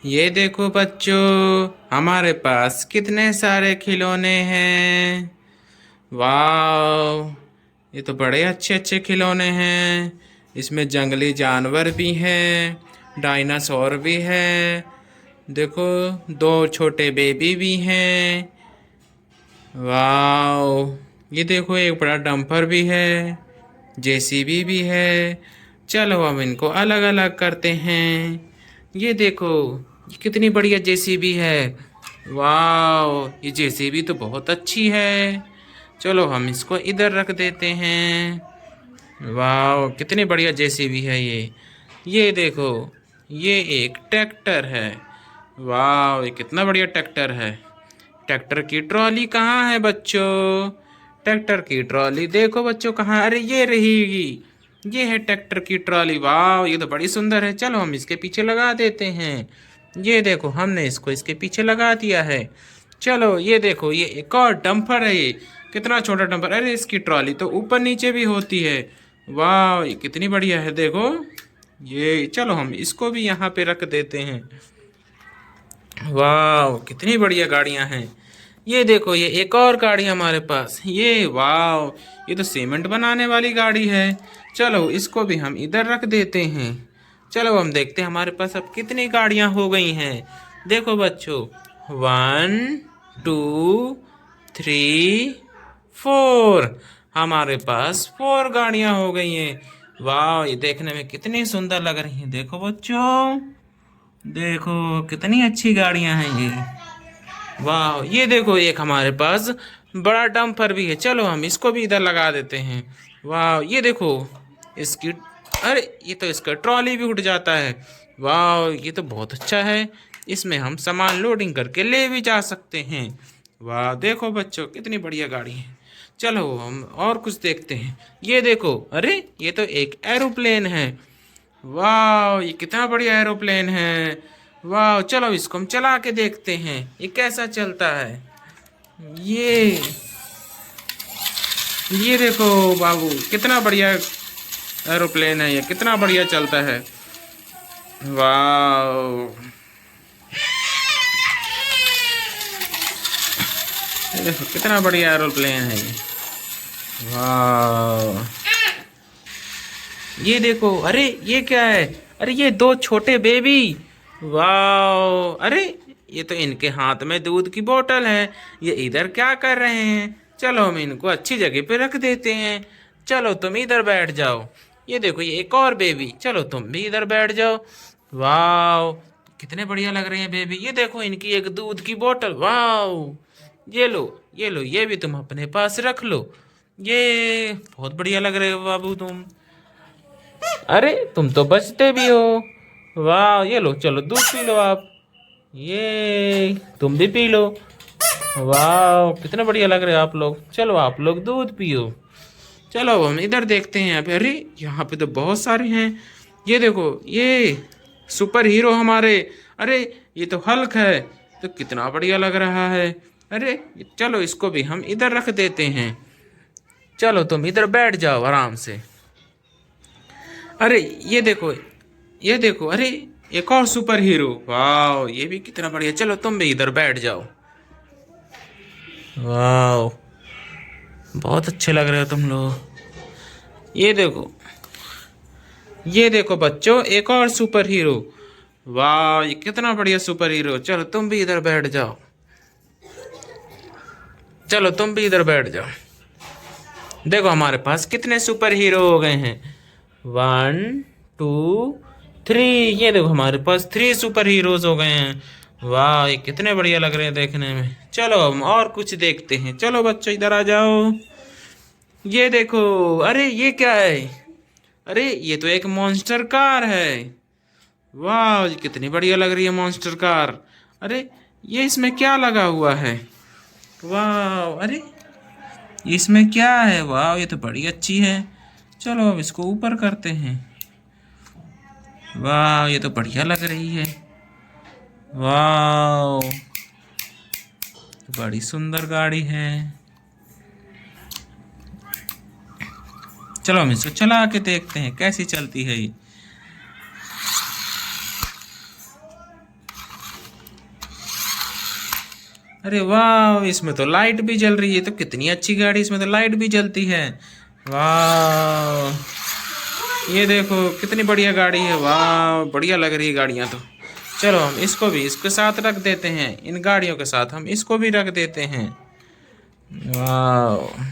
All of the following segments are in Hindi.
ये देखो बच्चों, हमारे पास कितने सारे खिलौने हैं। वाह, ये तो बड़े अच्छे अच्छे खिलौने हैं। इसमें जंगली जानवर भी हैं, डायनासोर भी है। देखो, दो छोटे बेबी भी हैं। वाह, ये देखो एक बड़ा डंपर भी है, जेसीबी भी है। चलो हम इनको अलग अलग करते हैं। ये देखो, ये कितनी बढ़िया जेसीबी है। वाह, ये जेसीबी तो बहुत अच्छी है। चलो हम इसको इधर रख देते हैं। वाह, कितनी बढ़िया जेसीबी है ये देखो, ये एक ट्रैक्टर है। वाह, ये कितना बढ़िया ट्रैक्टर है। ट्रैक्टर की ट्रॉली कहाँ है बच्चों? ट्रैक्टर की ट्रॉली देखो बच्चों, कहाँ? अरे ये रहेगी, ये है ट्रैक्टर की ट्रॉली। वाह, ये तो बड़ी सुंदर है। चलो हम इसके पीछे लगा देते हैं। ये देखो, हमने इसको इसके पीछे लगा दिया है। चलो ये देखो, ये एक और डंपर है। ये कितना छोटा डंपर। अरे इसकी ट्रॉली तो ऊपर नीचे भी होती है। वाह, ये कितनी बढ़िया है देखो ये। चलो हम इसको भी यहाँ पे रख देते हैं। वाह, कितनी बढ़िया गाड़ियां हैं। ये देखो, ये एक और गाड़ी हमारे पास। ये वाह, ये तो सीमेंट बनाने वाली गाड़ी है। चलो इसको भी हम इधर रख देते हैं। चलो हम देखते हैं हमारे पास अब कितनी गाड़ियां हो गई हैं। देखो बच्चों, 1 2 3 4। हमारे पास 4 गाड़ियां हो गई हैं। वाह, ये देखने में कितनी सुंदर लग रही हैं। देखो बच्चों, देखो कितनी अच्छी गाड़ियां हैं ये। वाह, ये देखो एक हमारे पास बड़ा डंपर भी है। चलो हम इसको भी इधर लगा देते हैं। वाह, ये देखो इसकी, अरे ये तो इसका ट्रॉली भी उठ जाता है। वाह, ये तो बहुत अच्छा है। इसमें हम सामान लोडिंग करके ले भी जा सकते हैं। वाह, देखो बच्चों कितनी बढ़िया गाड़ी है। चलो हम और कुछ देखते हैं। ये देखो, अरे ये तो एक एरोप्लेन है। वाह, ये कितना बढ़िया एरोप्लेन है। वाह, चलो इसको हम चला के देखते हैं ये कैसा चलता है। ये ये देखो बाबू, कितना बढ़िया एरोप्लेन है ये, कितना बढ़िया चलता है। वाह, ये देखो कितना बढ़िया एरोप्लेन है ये। वाह, ये देखो, अरे ये क्या है? अरे ये दो छोटे बेबी। वाह, अरे ये तो इनके हाथ में दूध की बोतल है। ये इधर क्या कर रहे हैं? चलो हम इनको अच्छी जगह पे रख देते हैं। चलो तुम इधर बैठ जाओ। ये देखो, ये एक और बेबी। चलो तुम भी इधर बैठ जाओ। वाह, कितने बढ़िया लग रहे हैं बेबी। ये देखो, इनकी एक दूध की बोतल। वाह, ये लो, ये लो, ये भी तुम अपने पास रख लो। ये बहुत बढ़िया लग रहे हो बाबू तुम। अरे तुम तो बचते भी हो। वाह, ये लो, चलो दूध पी लो आप। ये तुम भी पी लो। वाह, कितने बढ़िया लग रहे हो आप लोग। चलो आप लोग दूध पियो। चलो अब हम इधर देखते हैं। अभी अरे यहाँ पे तो बहुत सारे हैं। ये देखो, ये सुपर हीरो हमारे। अरे ये तो हल्क है। तो कितना बढ़िया लग रहा है। अरे चलो इसको भी हम इधर रख देते हैं। चलो तुम इधर बैठ जाओ आराम से। अरे ये देखो, ये देखो, अरे एक और सुपर हीरो। वाह, ये भी कितना बढ़िया। चलो तुम भी इधर बैठ जाओ। वाह, बहुत अच्छे लग रहे हो तुम लोग। ये देखो, ये देखो बच्चों, एक और सुपर हीरो। वाह, ये कितना बढ़िया सुपर हीरो। चलो तुम भी इधर बैठ जाओ। चलो तुम भी इधर बैठ जाओ। देखो हमारे पास कितने सुपर हीरो हो गए हैं। 1 2 3। ये देखो हमारे पास 3 सुपर हीरोज हो गए हैं। वाह, ये कितने बढ़िया लग रहे हैं देखने में। चलो हम और कुछ देखते हैं। चलो बच्चों इधर आ जाओ। ये देखो, अरे ये क्या है? अरे ये तो एक मॉन्स्टर कार है। वाह, ये कितनी बढ़िया लग रही है मॉन्स्टर कार। अरे ये इसमें क्या लगा हुआ है? वाह, अरे इसमें क्या है? वाह, ये तो बड़ी अच्छी है। चलो अब इसको ऊपर करते हैं। वाह, ये तो बढ़िया लग रही है। वाह, बड़ी सुंदर गाड़ी है। चलो हम इसको चला के देखते हैं कैसी चलती है ये। अरे वाह, इसमें तो लाइट भी जल रही है। तो कितनी अच्छी गाड़ी, इसमें तो लाइट भी जलती है। वाह, ये देखो कितनी बढ़िया गाड़ी है। वाह, बढ़िया लग रही है गाड़ियाँ तो। चलो हम इसको भी इसके साथ रख देते हैं, इन गाड़ियों के साथ हम इसको भी रख देते हैं। वाह,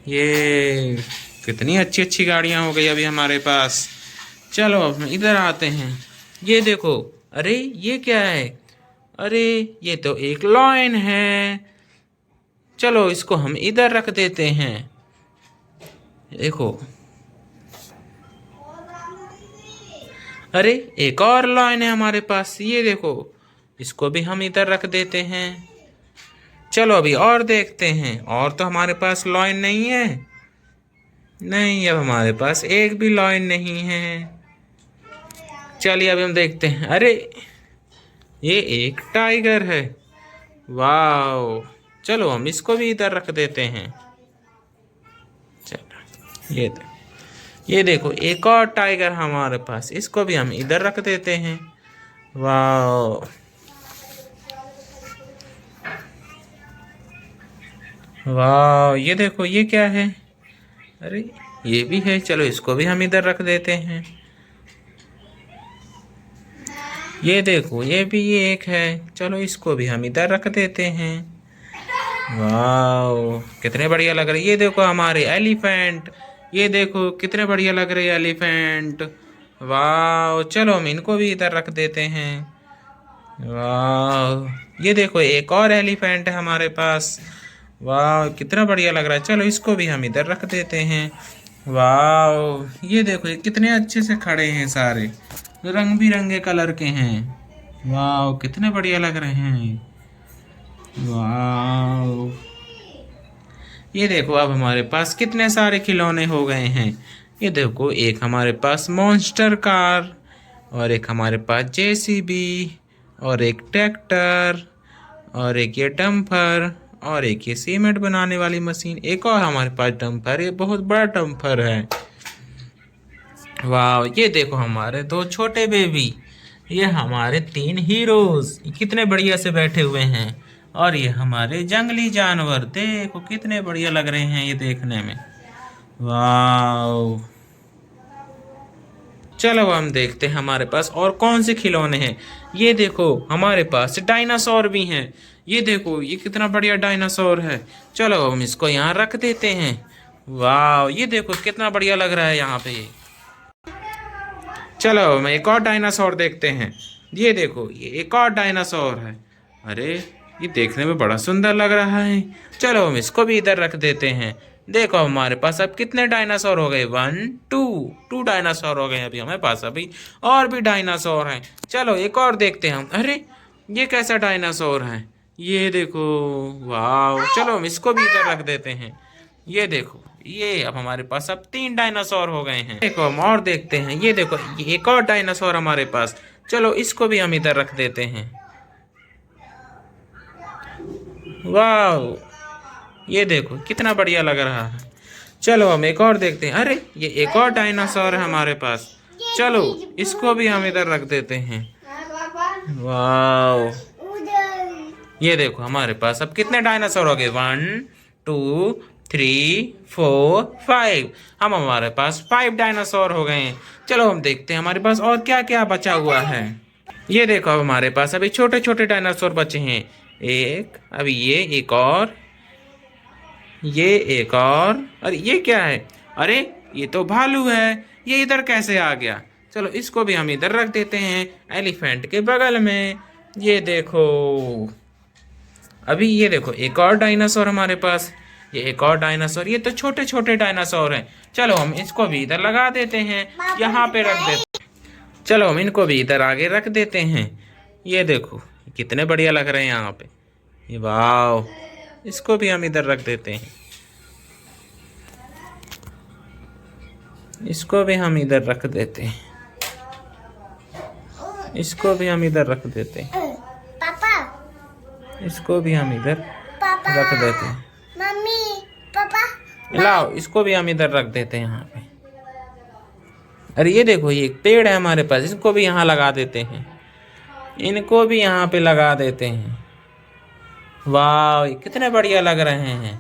ये कितनी अच्छी अच्छी गाड़ियाँ हो गई अभी हमारे पास। चलो अब हम इधर आते हैं। ये देखो, अरे ये क्या है? अरे ये तो एक लॉयन है। चलो इसको हम इधर रख देते हैं। देखो, अरे एक और लॉयन है हमारे पास, ये देखो, इसको भी हम इधर रख देते हैं। चलो अभी और देखते हैं। और तो हमारे पास लॉयन नहीं है। नहीं, अब हमारे पास एक भी लॉयन नहीं है। चलिए अभी हम देखते हैं। अरे ये एक टाइगर है। वाओ, चलो हम इसको भी इधर रख देते हैं। चलो ये देखो एक और टाइगर हमारे पास, इसको भी हम इधर रख देते हैं। वाओ, वाह, ये देखो ये क्या है? अरे ये भी है, चलो इसको भी हम इधर रख देते हैं। ये देखो ये भी ये एक है, चलो इसको भी हम इधर रख देते हैं। वाह, कितने बढ़िया लग रहे। ये देखो हमारे एलिफेंट, ये देखो कितने बढ़िया लग रहे एलिफेंट। वाह, चलो हम इनको भी इधर रख देते हैं। वाह, ये देखो एक और एलिफेंट है हमारे पास। वाह, कितना बढ़िया लग रहा है। चलो इसको भी हम इधर रख देते हैं। वाह, ये देखो ये कितने अच्छे से खड़े हैं, सारे रंग बिरंगे कलर के हैं। वाह, कितने बढ़िया लग रहे हैं। वाह, ये देखो अब हमारे पास कितने सारे खिलौने हो गए हैं। ये देखो एक हमारे पास मॉन्स्टर कार, और एक हमारे पास जेसीबी, और एक ट्रैक्टर, और एक ये डंपर, और एक ये सीमेंट बनाने वाली मशीन। एक और हमारे पास डंपर, ये बहुत बड़ा डंपर है। वाह, ये देखो हमारे दो छोटे बेबी, ये हमारे तीन हीरोज कितने बढ़िया से बैठे हुए हैं। और ये हमारे जंगली जानवर, देखो कितने बढ़िया लग रहे हैं ये देखने में। वाह, चलो हम देखते हैं हमारे पास और कौन से खिलौने हैं। ये देखो हमारे पास डायनासोर भी हैं। ये देखो ये कितना बढ़िया डायनासोर है। चलो हम इसको यहाँ रख देते हैं। वाह, ये देखो कितना बढ़िया लग रहा है यहाँ पे। चलो हम एक और डायनासोर देखते हैं। ये देखो ये एक और डायनासोर है। अरे ये देखने में बड़ा सुंदर लग रहा है। चलो हम इसको भी इधर रख देते हैं। देखो हमारे पास अब कितने डायनासोर हो गए, 1 2 डायनासोर हो गए अभी हमारे पास। अभी और भी डायनासोर हैं। चलो एक और देखते हैं हम। अरे ये कैसा डायनासोर है, ये देखो। वाह, चलो हम इसको भी इधर रख देते हैं। ये देखो ये अब हमारे पास अब 3 डायनासोर हो गए हैं। देखो हम और देखते हैं। ये देखो ये एक और डायनासोर हमारे पास। चलो इसको भी हम इधर रख देते हैं। वाह, ये देखो कितना बढ़िया लग रहा है। चलो हम एक और देखते हैं। अरे ये एक और डायनासोर है हमारे पास। चलो इसको भी हम इधर रख देते हैं। वाह, ये देखो हमारे पास अब कितने डायनासोर हो गए, 1 2 3 4 5। हमारे पास 5 डायनासोर हो गए हैं। चलो हम देखते हैं हमारे पास और क्या क्या बचा हुआ है। ये देखो अब हमारे पास अभी छोटे छोटे डायनासोर बचे हैं। एक, अभी ये एक और, ये एक और ये क्या है? अरे ये तो भालू है, ये इधर कैसे आ गया? चलो इसको भी हम इधर रख देते हैं एलिफेंट के बगल में। ये देखो अभी ये देखो एक और डायनासोर हमारे पास। ये एक और डायनासोर, ये तो छोटे छोटे डायनासोर हैं। चलो हम इसको भी इधर लगा देते हैं, यहाँ पे रख देते हैं। चलो हम इनको भी इधर आगे रख देते हैं। ये देखो कितने बढ़िया लग रहे हैं यहाँ पे। ये वाह, इसको भी हम इधर रख देते हैं। इसको भी हम इधर रख देते हैं। इसको भी हम इधर रख देते हैं। इसको भी हम इधर रख देते हैं। मम्मी पापा, लाओ इसको भी हम इधर रख देते हैं यहाँ पे। अरे ये देखो ये एक पेड़ है हमारे पास, इसको भी यहाँ लगा देते हैं। इनको भी यहाँ पे लगा देते हैं। वाह, कितने बढ़िया लग रहे हैं।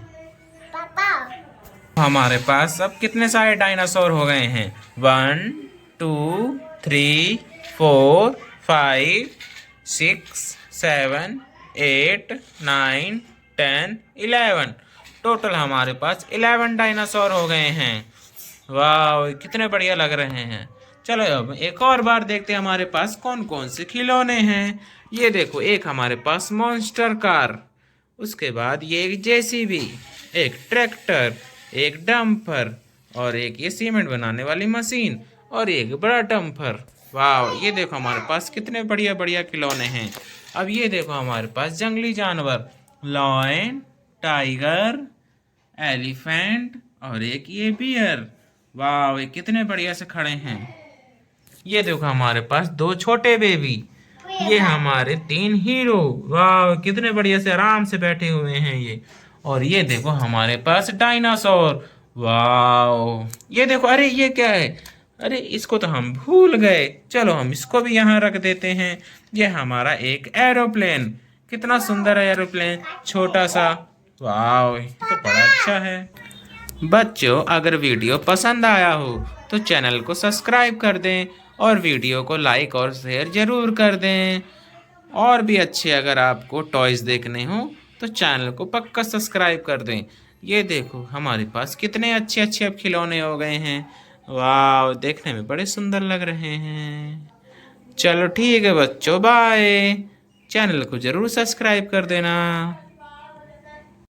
पापा हमारे पास अब कितने सारे डायनासोर हो गए हैं? 1 2 3 4 5 6 7 8 9 10 11। टोटल हमारे पास 11 डायनासोर हो गए हैं। वाह, कितने बढ़िया लग रहे हैं। चलो अब एक और बार देखते हैं हमारे पास कौन कौन से खिलौने हैं। ये देखो, एक हमारे पास मॉन्स्टर कार, उसके बाद ये एक जेसीबी, एक ट्रैक्टर, एक डंपर, और एक ये सीमेंट बनाने वाली मशीन, और एक बड़ा डंपर। वाह, ये देखो हमारे पास कितने बढ़िया बढ़िया खिलौने हैं। अब ये देखो हमारे पास जंगली जानवर, लॉयन, टाइगर, एलिफेंट, और एक ये बियर। वाह, ये कितने बढ़िया से खड़े हैं। ये देखो हमारे पास 2 छोटे बेबी, ये हमारे 3 हीरो। वाह, कितने बढ़िया से आराम से बैठे हुए हैं ये। और ये देखो हमारे पास डायनासोर। वाह, ये देखो, अरे ये क्या है? अरे इसको तो हम भूल गए। चलो हम इसको भी यहाँ रख देते हैं। ये हमारा एक एरोप्लेन, कितना सुंदर है एरोप्लेन, छोटा सा। वाह, ये तो बड़ा अच्छा है। बच्चों, अगर वीडियो पसंद आया हो तो चैनल को सब्सक्राइब कर दें और वीडियो को लाइक और शेयर ज़रूर कर दें। और भी अच्छे अगर आपको टॉयज़ देखने हो तो चैनल को पक्का सब्सक्राइब कर दें। ये देखो हमारे पास कितने अच्छे अच्छे अब खिलौने हो गए हैं। वाह, देखने में बड़े सुंदर लग रहे हैं। चलो ठीक है बच्चों, बाय। चैनल को ज़रूर सब्सक्राइब कर देना।